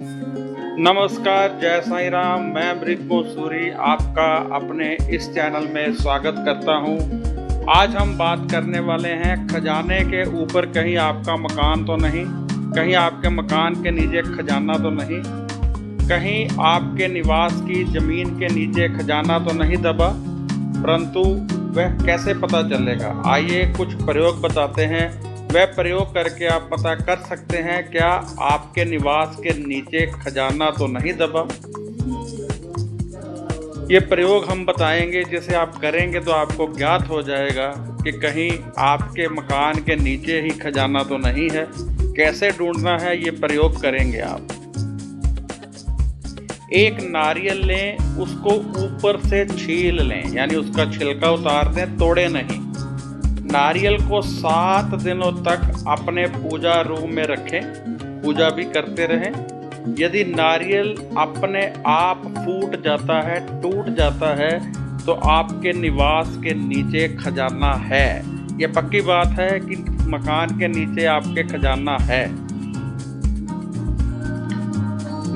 नमस्कार, जय साईं राम। मैं मृदंगो सूरी आपका अपने इस चैनल में स्वागत करता हूं। आज हम बात करने वाले हैं खजाने के ऊपर कहीं आपका मकान तो नहीं, कहीं आपके मकान के नीचे खजाना तो नहीं, कहीं आपके निवास की ज़मीन के नीचे खजाना तो नहीं दबा, परंतु वह कैसे पता चलेगा? आइए कुछ प्रयोग बताते हैं। वह प्रयोग करके आप पता कर सकते हैं क्या आपके निवास के नीचे खजाना तो नहीं दबा। ये प्रयोग हम बताएंगे, जिसे आप करेंगे तो आपको ज्ञात हो जाएगा कि कहीं आपके मकान के नीचे ही खजाना तो नहीं है। कैसे ढूंढना है ये प्रयोग करेंगे आप। एक नारियल लें, उसको ऊपर से छील लें, यानी उसका छिलका उतार दें, तोड़े नहीं। नारियल को 7 दिनों तक अपने पूजा रूम में रखें, पूजा भी करते रहें। यदि नारियल अपने आप फूट जाता है, टूट जाता है, तो आपके निवास के नीचे खजाना है। ये पक्की बात है कि मकान के नीचे आपके खजाना है।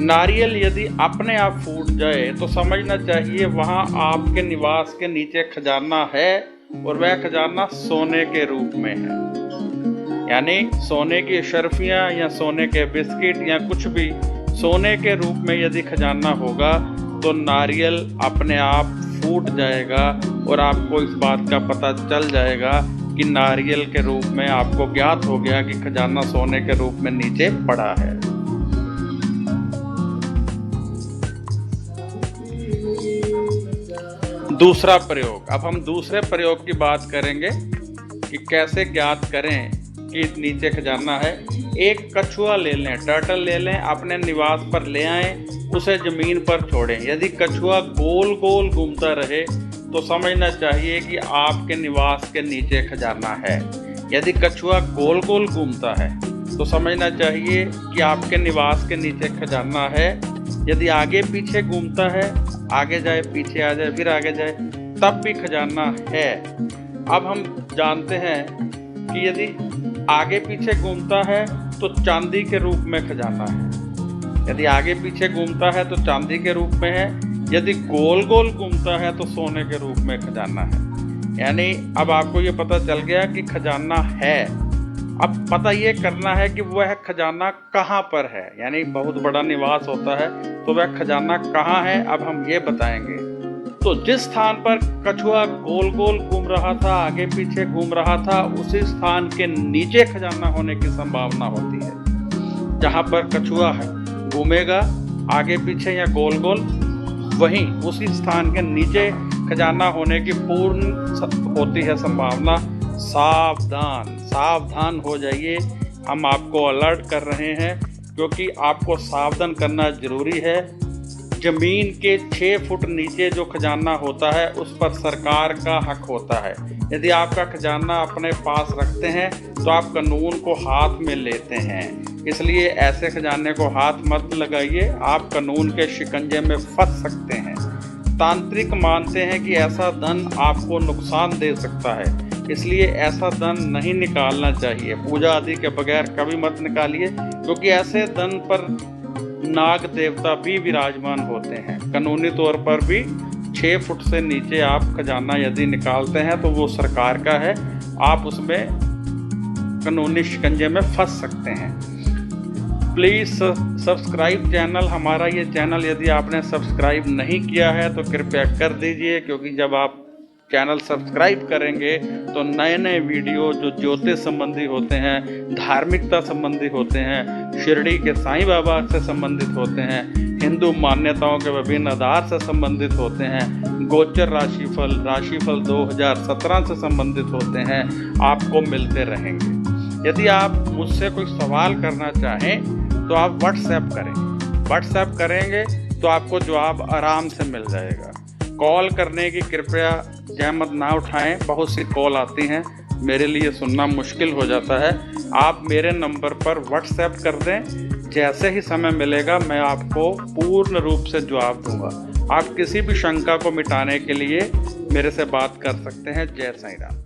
नारियल यदि अपने आप फूट जाए तो समझना चाहिए वहाँ आपके निवास के नीचे खजाना है, और वह खजाना सोने के रूप में है। यानी सोने की शर्फियाँ या सोने के बिस्किट या कुछ भी सोने के रूप में यदि खजाना होगा तो नारियल अपने आप फूट जाएगा और आपको इस बात का पता चल जाएगा कि नारियल के रूप में आपको ज्ञात हो गया कि खजाना सोने के रूप में नीचे पड़ा है। दूसरा प्रयोग। अब हम दूसरे प्रयोग की बात करेंगे कि कैसे ज्ञात करें कि नीचे खजाना है। एक कछुआ ले लें, टर्टल ले लें, अपने निवास पर ले आएं, उसे जमीन पर छोड़ें। यदि कछुआ गोल गोल घूमता रहे तो समझना चाहिए कि आपके निवास के नीचे खजाना है। यदि कछुआ गोल गोल घूमता है तो समझना चाहिए कि आपके निवास के नीचे खजाना है। यदि आगे पीछे घूमता है, आगे जाए पीछे आ जाए फिर आगे जाए, तब भी खजाना है। अब हम जानते हैं कि यदि आगे पीछे घूमता है तो चांदी के रूप में खजाना है। यदि आगे पीछे घूमता है तो चांदी के रूप में है। यदि गोल गोल घूमता है तो सोने के रूप में खजाना है। यानी अब आपको ये पता चल गया कि खजाना है। अब पता ये करना है कि वह खजाना कहाँ पर है। यानी बहुत बड़ा निवास होता है तो वह खजाना कहाँ है, अब हम ये बताएंगे। तो जिस स्थान पर कछुआ गोल गोल घूम रहा था, आगे पीछे घूम रहा था, उसी स्थान के नीचे खजाना होने की संभावना होती है। जहाँ पर कछुआ है घूमेगा आगे पीछे या गोल गोल, वहीं उसी स्थान के नीचे खजाना होने की पूर्ण होती है संभावना। सावधान सावधान हो जाइए, हम आपको अलर्ट कर रहे हैं, क्योंकि आपको सावधान करना जरूरी है। जमीन के 6 फुट नीचे जो खजाना होता है उस पर सरकार का हक होता है। यदि आपका खजाना अपने पास रखते हैं तो आप कानून को हाथ में लेते हैं, इसलिए ऐसे खजाने को हाथ मत लगाइए, आप कानून के शिकंजे में फंस सकते हैं। तांत्रिक मानते हैं कि ऐसा धन आपको नुकसान दे सकता है, इसलिए ऐसा धन नहीं निकालना चाहिए। पूजा आदि के बगैर कभी मत निकालिए, क्योंकि ऐसे धन पर नाग देवता भी विराजमान होते हैं। कानूनी तौर पर भी 6 फुट से नीचे आप खजाना यदि निकालते हैं तो वो सरकार का है, आप उसमें कानूनी शिकंजे में फंस सकते हैं। प्लीज़ सब्सक्राइब चैनल, हमारा ये चैनल यदि आपने सब्सक्राइब नहीं किया है तो कृपया कर दीजिए, क्योंकि जब आप चैनल सब्सक्राइब करेंगे तो नए नए वीडियो जो ज्योतिष संबंधी होते हैं, धार्मिकता संबंधी होते हैं, शिरडी के साईं बाबा से संबंधित होते हैं, हिंदू मान्यताओं के विभिन्न आधार से संबंधित होते हैं, गोचर राशिफल 2017 से संबंधित होते हैं, आपको मिलते रहेंगे। यदि आप मुझसे कोई सवाल करना चाहें तो आप व्हाट्सएप करेंगे तो आपको जवाब आराम से मिल जाएगा। कॉल करने की कृपया जहमत ना उठाएं, बहुत सी कॉल आती हैं, मेरे लिए सुनना मुश्किल हो जाता है। आप मेरे नंबर पर व्हाट्सएप कर दें, जैसे ही समय मिलेगा मैं आपको पूर्ण रूप से जवाब दूंगा। आप किसी भी शंका को मिटाने के लिए मेरे से बात कर सकते हैं। जय साईं राम।